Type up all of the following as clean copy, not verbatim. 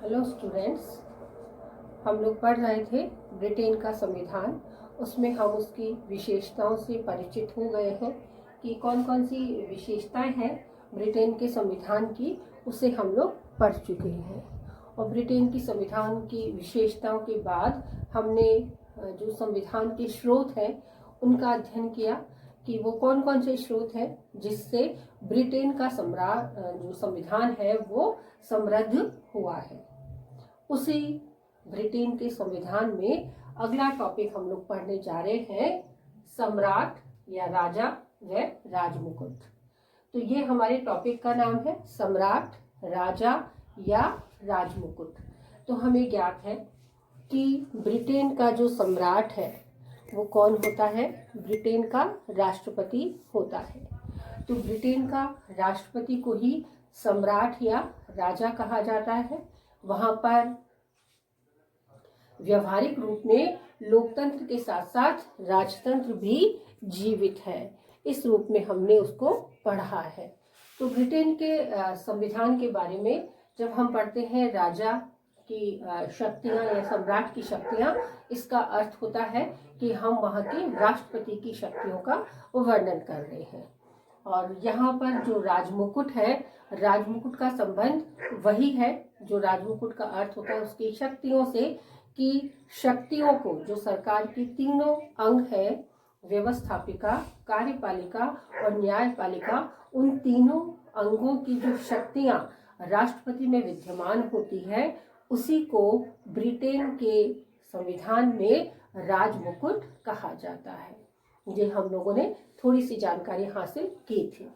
Hello students, हम लोग पढ़ रहे थे ब्रिटेन का संविधान। उसमें हम उसकी विशेषताओं से परिचित हो गए हैं कि कौन कौन सी विशेषताएं हैं ब्रिटेन के संविधान की, उसे हम लोग पढ़ चुके हैं। और ब्रिटेन की संविधान की विशेषताओं के बाद हमने जो संविधान के स्रोत हैं उनका अध्ययन किया कि वो कौन कौन से स्रोत हैं जिससे ब्रिटेन का जो संविधान है वो समृद्ध हुआ है। उसी ब्रिटेन के संविधान में अगला टॉपिक हम लोग पढ़ने जा रहे हैं, सम्राट या राजा व राजमुकुट। तो ये हमारे टॉपिक का नाम है, सम्राट, राजा या राजमुकुट। तो हमें ज्ञात है कि ब्रिटेन का जो सम्राट है वो कौन होता है? ब्रिटेन का राष्ट्रपति होता है। तो ब्रिटेन का राष्ट्रपति को ही सम्राट या राजा कहा जाता है। वहां पर व्यवहारिक रूप में लोकतंत्र के साथ साथ राजतंत्र भी जीवित है। इस रूप में हमने उसको पढ़ा है। तो ब्रिटेन के संविधान के बारे में जब हम पढ़ते हैं राजा की शक्तियां या सम्राट की शक्तियां, इसका अर्थ होता है कि हम वहां के राष्ट्रपति की शक्तियों का वर्णन कर रहे हैं। और यहाँ पर जो राजमुकुट है, राजमुकुट का संबंध वही है जो राजमुकुट का अर्थ होता है उसकी शक्तियों से, कि शक्तियों को, जो सरकार की तीनों अंग है, व्यवस्थापिका, कार्यपालिका और न्यायपालिका, उन तीनों अंगों की जो शक्तियां राष्ट्रपति में विद्यमान होती है, उसी को ब्रिटेन के संविधान में राजमुकुट कहा जाता है। ये हम लोगों ने थोड़ी सी जानकारी हासिल की थी।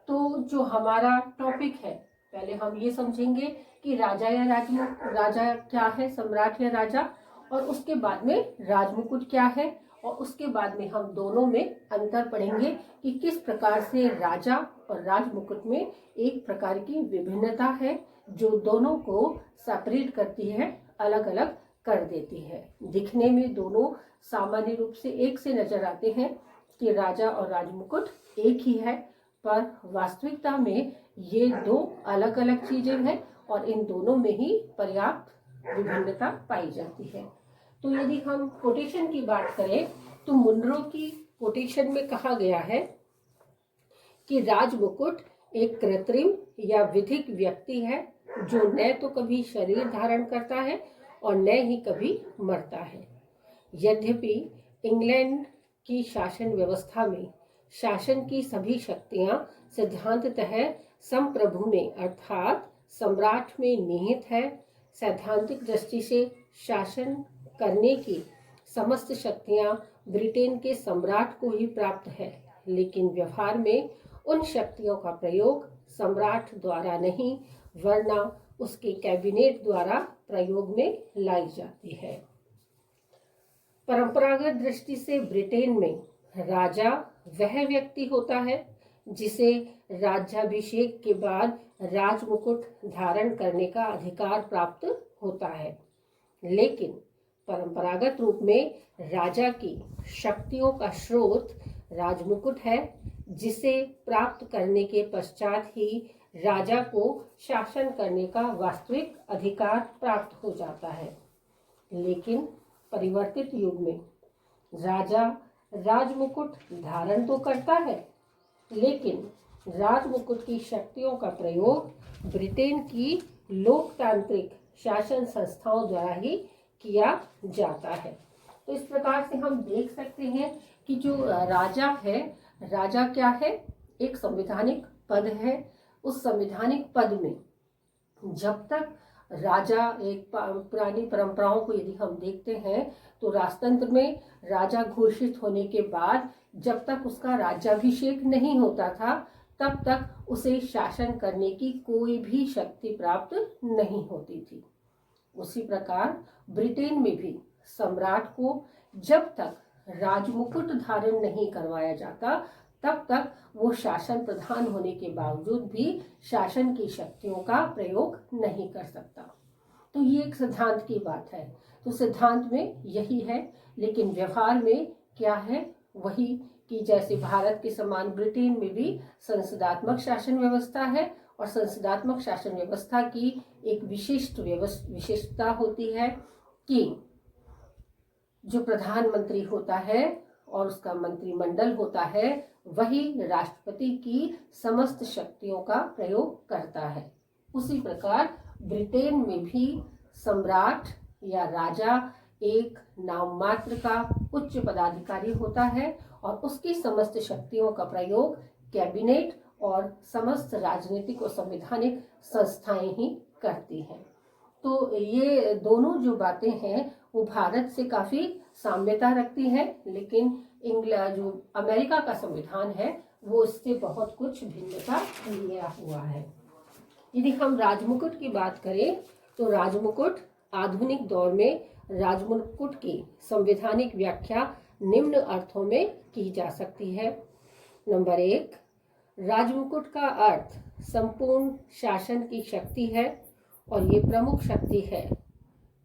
तो जो हमारा टॉपिक है, पहले हम ये समझेंगे कि राजा या राजा क्या है, सम्राट या राजा, और उसके बाद में राजमुकुट क्या है, और उसके बाद में हम दोनों में अंतर पढ़ेंगे कि किस प्रकार से राजा और राजमुकुट में एक प्रकार की विभिन्नता है जो दोनों को सेपरेट करती है, अलग अलग कर देती है। दिखने में दोनों सामान्य रूप से एक से नजर आते हैं कि राजा और राजमुकुट एक ही है, पर वास्तविकता में ये दो अलग अलग चीजें हैं और इन दोनों में ही पर्याप्त विभिन्नता पाई जाती है। तो यदि हम कोटेशन की बात करें तो मुनरो की कोटेशन में कहा गया है कि राजमुकुट एक कृत्रिम या विधिक व्यक्ति है जो न तो कभी शरीर धारण करता है और न ही कभी मरता है। यद्यपि इंग्लैंड की शासन व्यवस्था में शासन की सभी शक्तियां सिद्धांततः संप्रभु में अर्थात सम्राट में निहित है। सैद्धांतिक दृष्टि से शासन करने की समस्त शक्तियां ब्रिटेन के सम्राट को ही प्राप्त है, लेकिन व्यवहार में उन शक्तियों का प्रयोग सम्राट द्वारा नहीं वरना उसके कैबिनेट द्वारा प्रयोग में लाई जाती है। परंपरागत दृष्टि से ब्रिटेन में राजा वह व्यक्ति होता है जिसे राज्याभिषेक के बाद राजमुकुट धारण करने का अधिकार प्राप्त होता है, लेकिन परंपरागत रूप में राजा की शक्तियों का स्रोत राजमुकुट है, जिसे प्राप्त करने के पश्चात ही राजा को शासन करने का वास्तविक अधिकार प्राप्त हो जाता है। लेकिन परिवर्तित युग में राजा राजमुकुट धारण तो करता है, लेकिन राजमुकुट की शक्तियों का प्रयोग ब्रिटेन की लोकतांत्रिक शासन संस्थाओं द्वारा ही किया जाता है। तो इस प्रकार से हम देख सकते हैं कि जो राजा है, राजा क्या है? एक संवैधानिक पद है। उस संवैधानिक पद में जब तक राजा, एक पुरानी परंपराओं को यदि हम देखते हैं तो राजतंत्र में राजा घोषित होने के बाद जब तक उसका राज्याभिषेक नहीं होता था तब तक उसे शासन करने की कोई भी शक्ति प्राप्त नहीं होती थी। उसी प्रकार ब्रिटेन में भी सम्राट को जब तक राजमुकुट धारण नहीं करवाया जाता तब तक वो शासन प्रधान होने के बावजूद भी शासन की शक्तियों का प्रयोग नहीं कर सकता। तो ये एक सिद्धांत की बात है। तो सिद्धांत में यही है, लेकिन व्यवहार में क्या है? वही कि जैसे भारत के समान ब्रिटेन में भी संसदात्मक शासन व्यवस्था है और संसदात्मक शासन व्यवस्था की एक विशिष्टता होती है कि जो प्रधानमंत्री होता है और उसका मंत्रिमंडल होता है वही राष्ट्रपति की समस्त शक्तियों का प्रयोग करता है। उसी प्रकार ब्रिटेन में भी सम्राट या राजा एक नाम मात्र का उच्च पदाधिकारी होता है और उसकी समस्त शक्तियों का प्रयोग कैबिनेट और समस्त राजनीतिक और संवैधानिक संस्थाएं ही करती हैं। तो ये दोनों जो बातें हैं वो भारत से काफी साम्यता रखती हैं, लेकिन जो अमेरिका का संविधान है वो इससे बहुत कुछ भिन्नता लिया हुआ है। यदि हम राजमुकुट की बात करें तो राजमुकुट आधुनिक दौर में राजमुकुट की संवैधानिक व्याख्या निम्न अर्थों में की जा सकती है। नंबर 1, राजमुकुट का अर्थ संपूर्ण शासन की शक्ति है और ये प्रमुख शक्ति है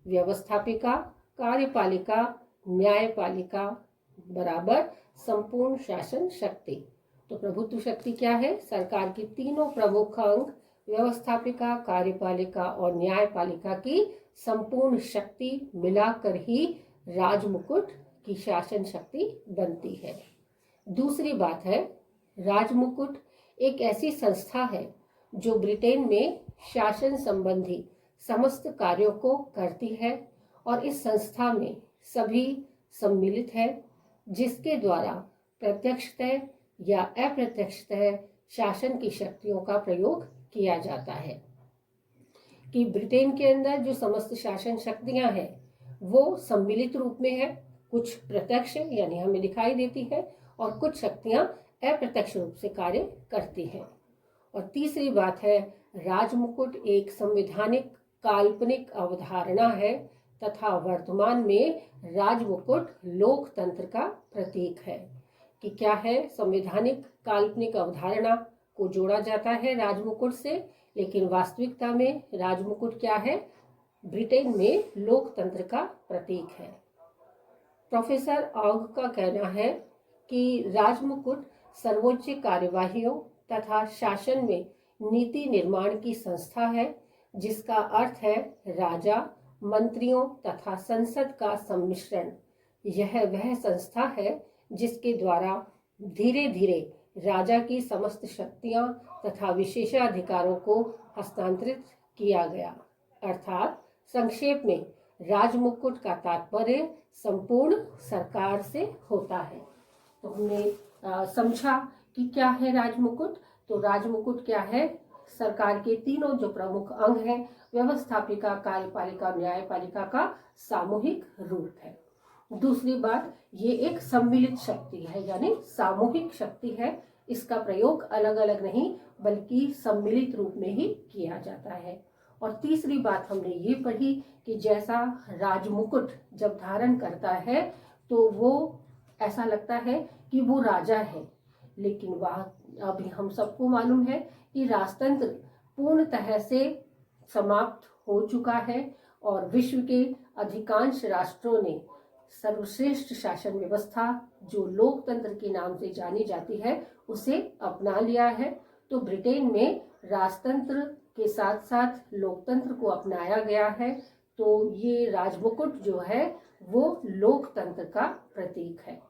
व्यवस्थापिका, कार्यपालिका, न्यायपालिका बराबर संपूर्ण शासन शक्ति। तो प्रभुत्व शक्ति क्या है? सरकार की तीनों प्रमुख अंग व्यवस्थापिका, कार्यपालिका और न्यायपालिका की संपूर्ण शक्ति मिलाकर ही राजमुकुट की शासन शक्ति बनती है। दूसरी बात है, राजमुकुट एक ऐसी संस्था है जो ब्रिटेन में शासन संबंधी समस्त कार्यों को करती है और इस संस्था में सभी सम्मिलित है, जिसके द्वारा प्रत्यक्षतः या अप्रत्यक्षतः शासन की शक्तियों का प्रयोग किया जाता है। कि ब्रिटेन के अंदर जो समस्त शासन शक्तियां हैं वो सम्मिलित रूप में है, कुछ प्रत्यक्ष यानी हमें दिखाई देती है और कुछ शक्तियां अप्रत्यक्ष रूप से कार्य करती हैं। और तीसरी बात है, राजमुकुट एक संवैधानिक काल्पनिक अवधारणा है तथा वर्तमान में राजमुकुट लोकतंत्र का प्रतीक है। कि क्या है? संवैधानिक काल्पनिक अवधारणा को जोड़ा जाता है राजमुकुट से, लेकिन वास्तविकता में राजमुकुट क्या है? ब्रिटेन में लोकतंत्र का प्रतीक है। प्रोफेसर ऑग का कहना है कि राजमुकुट सर्वोच्च कार्यवाहियों तथा शासन में नीति निर्माण की संस्था है, जिसका अर्थ है राजा, मंत्रियों तथा संसद का सम्मिश्रण। यह वह संस्था है जिसके द्वारा धीरे धीरे राजा की समस्त शक्तियां तथा विशेषाधिकारों को हस्तांतरित किया गया। अर्थात संक्षेप में राजमुकुट का तात्पर्य संपूर्ण सरकार से होता है। तो हमने समझा कि क्या है राजमुकुट। तो राजमुकुट क्या है? सरकार के तीनों जो प्रमुख अंग हैं, व्यवस्थापिका, कार्यपालिका, न्यायपालिका का सामूहिक रूप है। दूसरी बात, ये एक सम्मिलित शक्ति है यानी सामूहिक शक्ति है। इसका प्रयोग अलग अलग नहीं बल्कि सम्मिलित रूप में ही किया जाता है। और तीसरी बात हमने ये पढ़ी कि जैसा राजमुकुट जब धारण करता है तो वो ऐसा लगता है कि वो राजा है, लेकिन वह अभी हम सबको मालूम है कि राजतंत्र पूर्णतः से समाप्त हो चुका है और विश्व के अधिकांश राष्ट्रों ने सर्वश्रेष्ठ शासन व्यवस्था जो लोकतंत्र के नाम से जानी जाती है उसे अपना लिया है। तो ब्रिटेन में राजतंत्र के साथ साथ लोकतंत्र को अपनाया गया है। तो ये राजमुकुट जो है वो लोकतंत्र का प्रतीक है।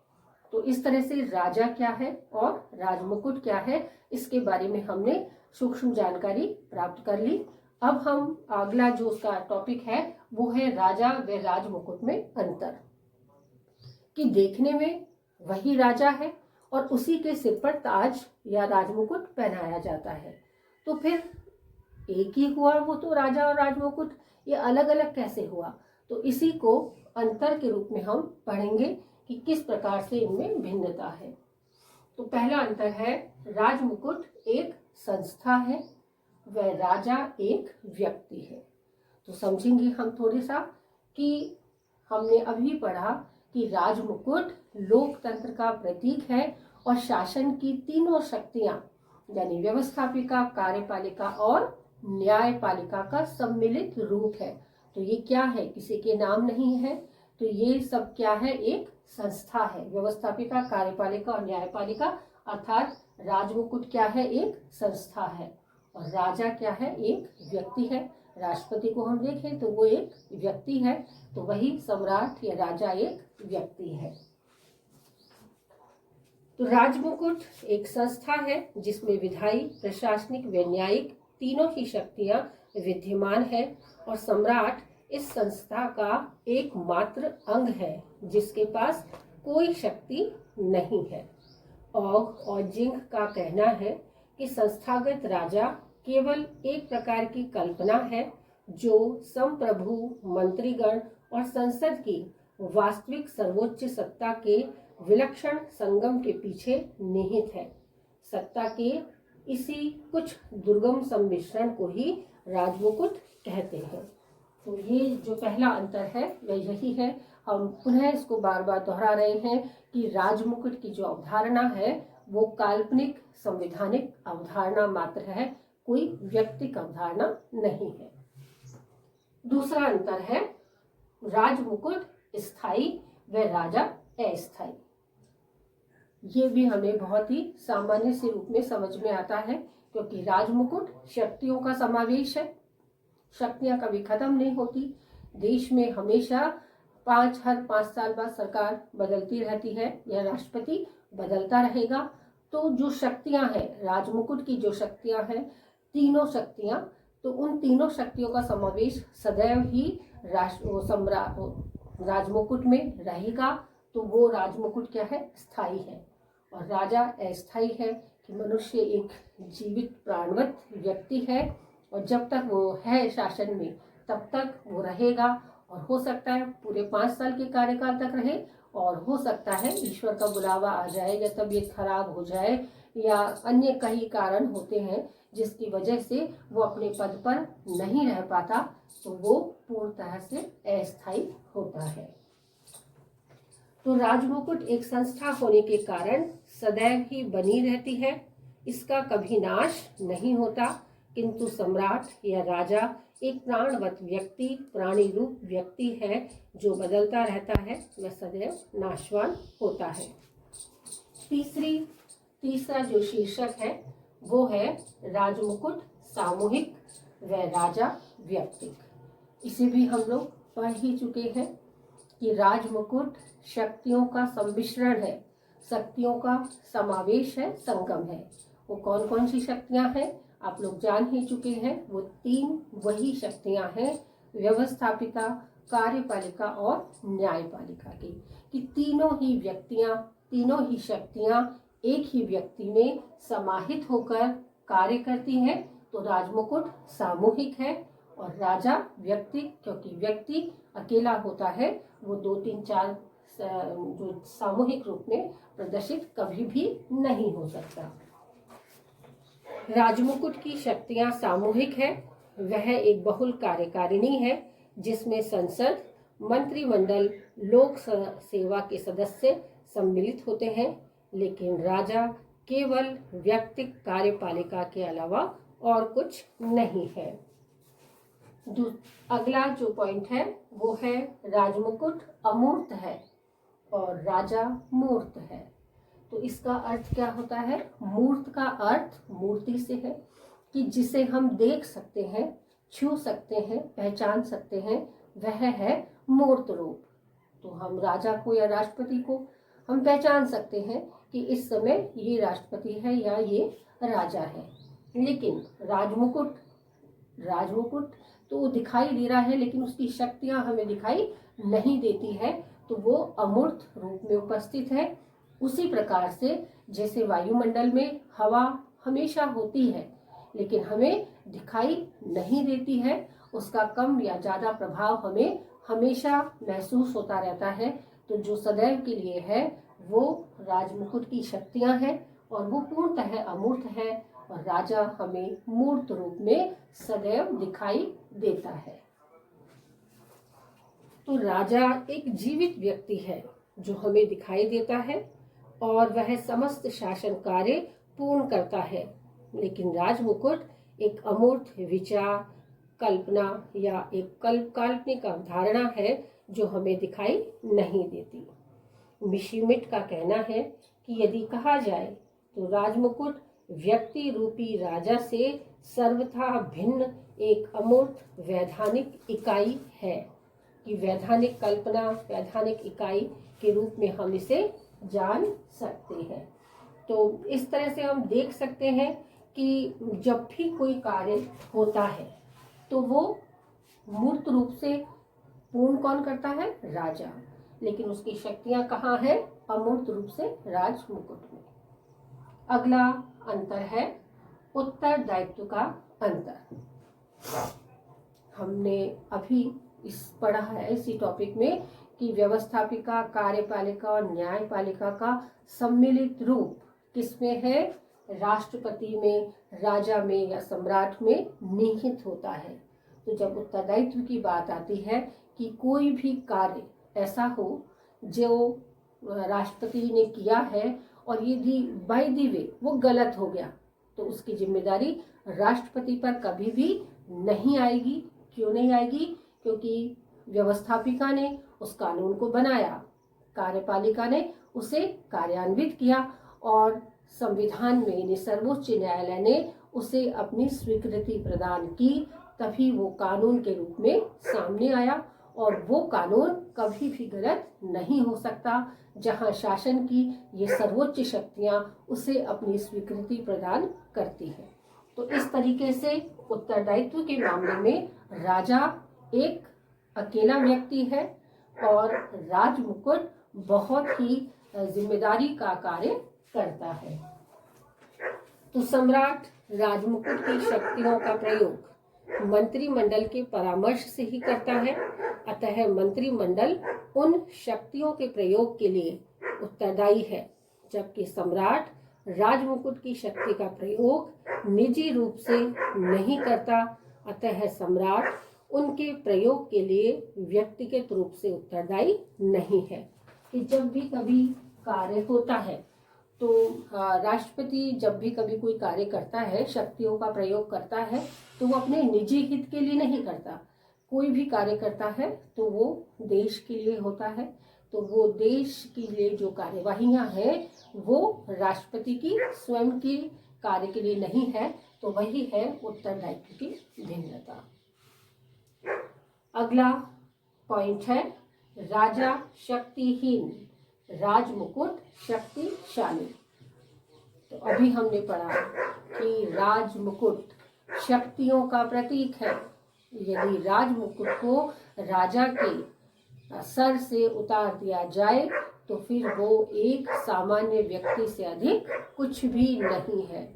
तो इस तरह से राजा क्या है और राजमुकुट क्या है, इसके बारे में हमने सूक्ष्म जानकारी प्राप्त कर ली। अब हम अगला जो उसका टॉपिक है वो है राजा व राजमुकुट में अंतर। कि देखने में वही राजा है और उसी के सिर पर ताज या राजमुकुट पहनाया जाता है, तो फिर एक ही हुआ वो तो राजा और राजमुकुट, ये अलग अलग कैसे हुआ? तो इसी को अंतर के रूप में हम पढ़ेंगे कि किस प्रकार से इनमें भिन्नता है। तो पहला अंतर है, राजमुकुट एक संस्था है व राजा एक व्यक्ति है। तो समझेंगे हम थोड़े सा कि हमने अभी पढ़ा कि राजमुकुट लोकतंत्र का प्रतीक है और शासन की तीनों शक्तियां यानी व्यवस्थापिका, कार्यपालिका और न्यायपालिका का सम्मिलित रूप है। तो ये क्या है? किसी के नाम नहीं है, तो ये सब क्या है? एक संस्था है। व्यवस्थापिका, कार्यपालिका और न्यायपालिका अर्थात राजमुकुट क्या है? एक संस्था है। और राजा क्या है, एक व्यक्ति है। राष्ट्रपति को हम देखें तो वो एक व्यक्ति है, तो वही सम्राट या राजा एक व्यक्ति है। तो राजमुकुट एक संस्था है जिसमें विधायी, प्रशासनिक व न्यायिक तीनों ही शक्तियां विद्यमान है, और सम्राट इस संस्था का एकमात्र अंग है जिसके पास कोई शक्ति नहीं है। और जिंग का कहना है कि संस्थागत राजा केवल एक प्रकार की कल्पना है जो संप्रभु, मंत्रीगण और संसद की वास्तविक सर्वोच्च सत्ता के विलक्षण संगम के पीछे निहित है। सत्ता के इसी कुछ दुर्गम सम्मिश्रण को ही राजमुकुट कहते हैं। तो ये जो पहला अंतर है वह यही है। हम पुनः इसको बार बार दोहरा रहे हैं कि राजमुकुट की जो अवधारणा है वो काल्पनिक संवैधानिक अवधारणा मात्र है, कोई व्यक्तिक अवधारणा नहीं है। दूसरा अंतर है राजमुकुट स्थायी व राजा अस्थायी। ये भी हमें बहुत ही सामान्य से रूप में समझ में आता है, क्योंकि राजमुकुट शक्तियों का समावेश है। शक्तियां कभी खत्म नहीं होती। देश में हमेशा हर 5 साल बाद सरकार बदलती रहती है या राष्ट्रपति बदलता रहेगा। तो जो शक्तियां हैं, राजमुकुट की जो शक्तियां हैं, तीनों शक्तियां, तो उन तीनों शक्तियों का समावेश सदैव ही राजमुकुट में रहेगा। तो वो राजमुकुट क्या है, स्थायी है। और राजा अस्थायी है कि मनुष्य एक जीवित प्राणवत व्यक्ति है, और जब तक वो है शासन में तब तक वो रहेगा, और हो सकता है पूरे 5 साल के कार्यकाल तक रहे, और हो सकता है ईश्वर का बुलावा आ जाए या तबीयत खराब हो जाए या अन्य कई कारण होते हैं जिसकी वजह से वो अपने पद पर नहीं रह पाता, तो वो पूर्णतः से अस्थायी होता है। तो राजमुकुट एक संस्था होने के कारण सदैव ही बनी रहती है, इसका कभी नाश नहीं होता। किंतु सम्राट या राजा एक प्राणवत व्यक्ति, प्राणी रूप व्यक्ति है जो बदलता रहता है, वह सदैव नाशवान होता है। तीसरा जो शीर्षक है वो है राजमुकुट सामूहिक व राजा व्यक्तिक। इसे भी हम लोग पढ़ ही चुके हैं कि राजमुकुट शक्तियों का सम्मिश्रण है, शक्तियों का समावेश है, संगम है। वो कौन कौन सी शक्तियां हैं आप लोग जान ही चुके हैं। वो 3 वही शक्तियां हैं, व्यवस्थापिका, कार्यपालिका और न्यायपालिका की, कि तीनों ही व्यक्तियां, तीनों ही शक्तियां एक ही व्यक्ति में समाहित होकर कार्य करती हैं। तो राजमुकुट सामूहिक है और राजा व्यक्ति, क्योंकि व्यक्ति अकेला होता है, वो 2, 3, 4 जो सामूहिक रूप में प्रदर्शित कभी भी नहीं हो सकता। राजमुकुट की शक्तियां सामूहिक है। वह एक बहुल कार्यकारिणी है जिसमें संसद, मंत्रिमंडल, लोक सेवा के सदस्य सम्मिलित होते हैं, लेकिन राजा केवल व्यक्तिक कार्यपालिका के अलावा और कुछ नहीं है। अगला जो पॉइंट है वो है राजमुकुट अमूर्त है और राजा मूर्त है। तो इसका अर्थ क्या होता है? मूर्त का अर्थ मूर्ति से है कि जिसे हम देख सकते हैं, छू सकते हैं, पहचान सकते हैं, वह है मूर्त रूप। तो हम राजा को या राष्ट्रपति को हम पहचान सकते हैं कि इस समय ये राष्ट्रपति है या ये राजा है। लेकिन राजमुकुट तो दिखाई दे रहा है, लेकिन उसकी शक्तियां हमें दिखाई नहीं देती है, तो वो अमूर्त रूप में उपस्थित है। उसी प्रकार से जैसे वायुमंडल में हवा हमेशा होती है लेकिन हमें दिखाई नहीं देती है, उसका कम या ज्यादा प्रभाव हमें हमेशा महसूस होता रहता है। तो जो सदैव के लिए है वो राजमुकुट की शक्तियां हैं और वो पूर्णतः अमूर्त है, और राजा हमें मूर्त रूप में सदैव दिखाई देता है। तो राजा एक जीवित व्यक्ति है जो हमें दिखाई देता है और वह समस्त शासन कार्य पूर्ण करता है, लेकिन राजमुकुट एक अमूर्त विचार, कल्पना या एक काल्पनिक अवधारणा है जो हमें दिखाई नहीं देती। मिशीमिट का कहना है कि यदि कहा जाए तो राजमुकुट व्यक्ति रूपी राजा से सर्वथा भिन्न एक अमूर्त वैधानिक इकाई है, कि वैधानिक कल्पना, वैधानिक इकाई के रूप में हम इसे जान सकते हैं। तो इस तरह से हम देख सकते हैं कि जब भी कोई कार्य होता है तो वो मूर्त रूप से पूर्ण कौन करता है? राजा। लेकिन उसकी शक्तियां कहाँ है? अमूर्त रूप से राज मुकुट में। अगला अंतर है उत्तरदायित्व का अंतर। हमने अभी इस पढ़ा है इसी टॉपिक में कि व्यवस्थापिका, कार्यपालिका और न्यायपालिका का सम्मिलित रूप किसमें है? राष्ट्रपति में, राजा में या सम्राट में निहित होता है। तो जब उत्तरदायित्व की बात आती है कि कोई भी कार्य ऐसा हो जो राष्ट्रपति ने किया है और यदि बाय द वे वो गलत हो गया तो उसकी जिम्मेदारी राष्ट्रपति पर कभी भी नहीं आएगी। क्यों नहीं आएगी? क्योंकि व्यवस्थापिका ने उस कानून को बनाया, कार्यपालिका ने उसे कार्यान्वित किया और संविधान में यानी सर्वोच्च न्यायालय ने उसे अपनी स्वीकृति प्रदान की, तभी वो कानून के रूप में सामने आया। और वो कानून कभी भी गलत नहीं हो सकता जहां शासन की ये सर्वोच्च शक्तियां उसे अपनी स्वीकृति प्रदान करती है। तो इस तरीके से उत्तरदायित्व के मामले में राजा एक अकेला व्यक्ति है और राजमुकुट बहुत ही जिम्मेदारी का कार्य करता है। तो सम्राट राजमुकुट की शक्तियों का प्रयोग मंत्रिमंडल के परामर्श से ही करता है। अतः मंत्रिमंडल उन शक्तियों के प्रयोग के लिए उत्तरदायी है, जबकि सम्राट राजमुकुट की शक्ति का प्रयोग निजी रूप से नहीं करता। अतः सम्राट उनके प्रयोग के लिए व्यक्तिगत रूप से उत्तरदायी नहीं है। कि जब भी कभी कार्य होता है तो राष्ट्रपति जब भी कभी कोई कार्य करता है, शक्तियों का प्रयोग करता है, तो वो अपने निजी हित के लिए नहीं करता। कोई भी कार्य करता है तो वो देश के लिए होता है। तो वो देश के लिए जो कार्यवाहियां हैं वो राष्ट्रपति की स्वयं की कार्य के लिए नहीं है। तो वही है उत्तरदायित्व की भिन्नता। अगला पॉइंट है राजा शक्तिहीन, राजमुकुट शक्तिशाली। तो अभी हमने पढ़ा कि राजमुकुट शक्तियों का प्रतीक है। यदि राजमुकुट को राजा के सर से उतार दिया जाए तो फिर वो एक सामान्य व्यक्ति से अधिक कुछ भी नहीं है।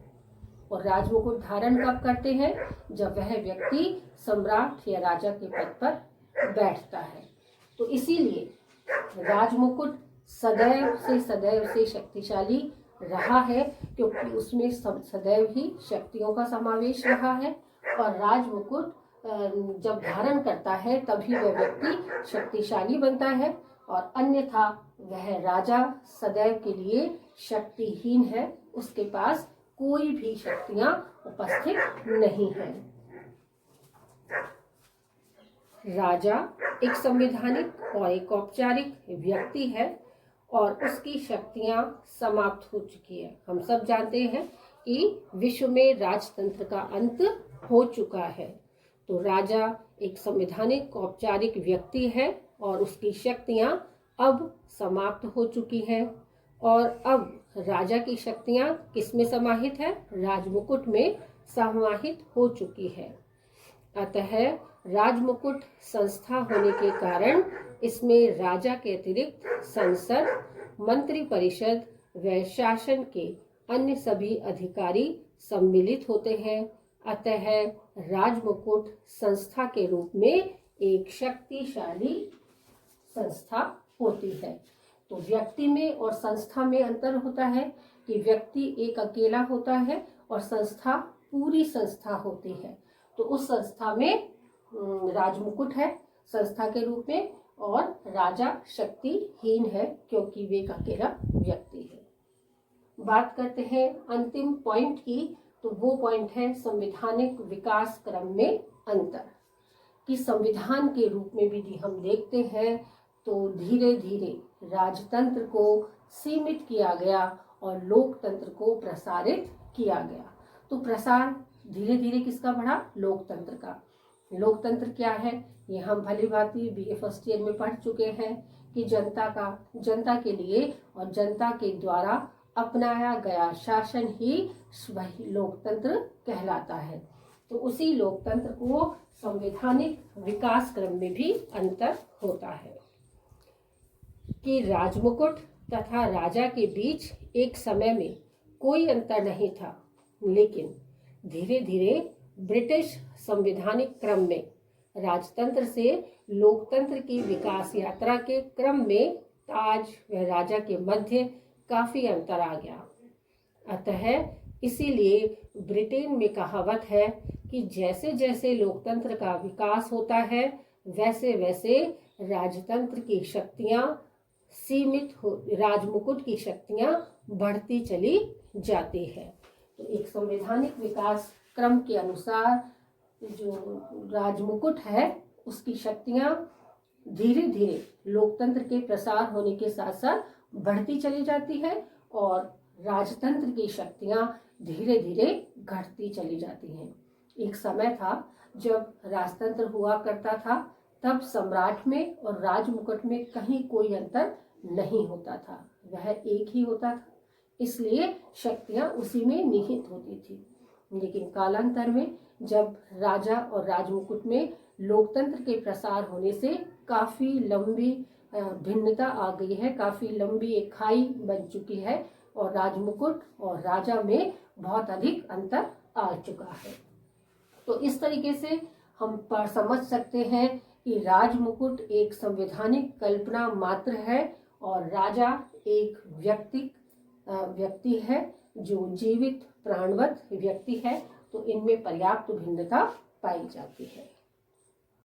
और राजमुकुट धारण कब करते हैं? जब वह व्यक्ति सम्राट या राजा के पद पर बैठता है। तो इसीलिए राजमुकुट सदैव से शक्तिशाली रहा है, क्योंकि उसमें सदैव ही शक्तियों का समावेश रहा है। और राजमुकुट जब धारण करता है तभी वह व्यक्ति शक्तिशाली बनता है, और अन्यथा वह राजा सदैव के लिए शक्तिहीन है, उसके पास कोई भी शक्तियां उपस्थित नहीं है। राजा एक संवैधानिक और एक औपचारिक व्यक्ति है और उसकी शक्तियां समाप्त हो चुकी है। हम सब जानते हैं कि विश्व में राजतंत्र का अंत हो चुका है। तो राजा एक संवैधानिक औपचारिक व्यक्ति है और उसकी शक्तियां अब समाप्त हो चुकी हैं। और अब राजा की शक्तियां किसमें समाहित है? राजमुकुट में समाहित हो चुकी है। अतः राजमुकुट संस्था होने के कारण इसमें राजा के अतिरिक्त संसद, मंत्रिपरिषद व शासन के अन्य सभी अधिकारी सम्मिलित होते हैं। अतः राजमुकुट संस्था के रूप में एक शक्तिशाली संस्था होती है। तो व्यक्ति में और संस्था में अंतर होता है कि व्यक्ति एक अकेला होता है और संस्था पूरी संस्था होती है। तो उस संस्था में राजमुकुट है संस्था के रूप में, और राजा शक्तिहीन है क्योंकि वे एक अकेला व्यक्ति है। बात करते हैं अंतिम पॉइंट की, तो वो पॉइंट है संवैधानिक विकास क्रम में अंतर। कि संविधान के रूप में भी हम देखते हैं तो धीरे धीरे राजतंत्र को सीमित किया गया और लोकतंत्र को प्रसारित किया गया। तो प्रसार धीरे धीरे किसका बढ़ा? लोकतंत्र का। लोकतंत्र क्या है? ये हम भली भांति बीए फर्स्ट ईयर में पढ़ चुके हैं कि जनता के लिए और जनता के द्वारा अपनाया गया शासन ही वही लोकतंत्र कहलाता है। तो उसी लोकतंत्र को संवैधानिक विकास क्रम में भी अंतर होता है कि राजमुकुट तथा राजा के बीच एक समय में कोई अंतर नहीं था, लेकिन धीरे धीरे ब्रिटिश संवैधानिक क्रम में राजतंत्र से लोकतंत्र की विकास यात्रा के क्रम में ताज व राजा के मध्य काफी अंतर आ गया। अतः इसीलिए ब्रिटेन में कहावत है कि जैसे जैसे लोकतंत्र का विकास होता है वैसे वैसे राजतंत्र की शक्तियां सीमित हो, राजमुकुट की शक्तियां बढ़ती चली जाती है। तो एक संवैधानिक विकास क्रम के अनुसार जो राजमुकुट है उसकी शक्तियां धीरे धीरे लोकतंत्र के प्रसार होने के साथ साथ बढ़ती चली जाती है और राजतंत्र की शक्तियां धीरे धीरे घटती चली जाती हैं। एक समय था जब राजतंत्र हुआ करता था, तब सम्राट में और राजमुकुट में कहीं कोई अंतर नहीं होता था, वह एक ही होता था, इसलिए शक्तियां उसी में निहित होती थी। लेकिन कालांतर में जब राजा और राजमुकुट में लोकतंत्र के प्रसार होने से काफी लंबी भिन्नता आ गई है, काफी लंबी एक खाई बन चुकी है और राजमुकुट और राजा में बहुत अधिक अंतर आ चुका है। तो इस तरीके से हम समझ सकते हैं कि राजमुकुट एक संवैधानिक कल्पना मात्र है और राजा एक व्यक्ति है जो जीवित प्राणवत व्यक्ति है। तो इनमें पर्याप्त भिन्नता पाई जाती है।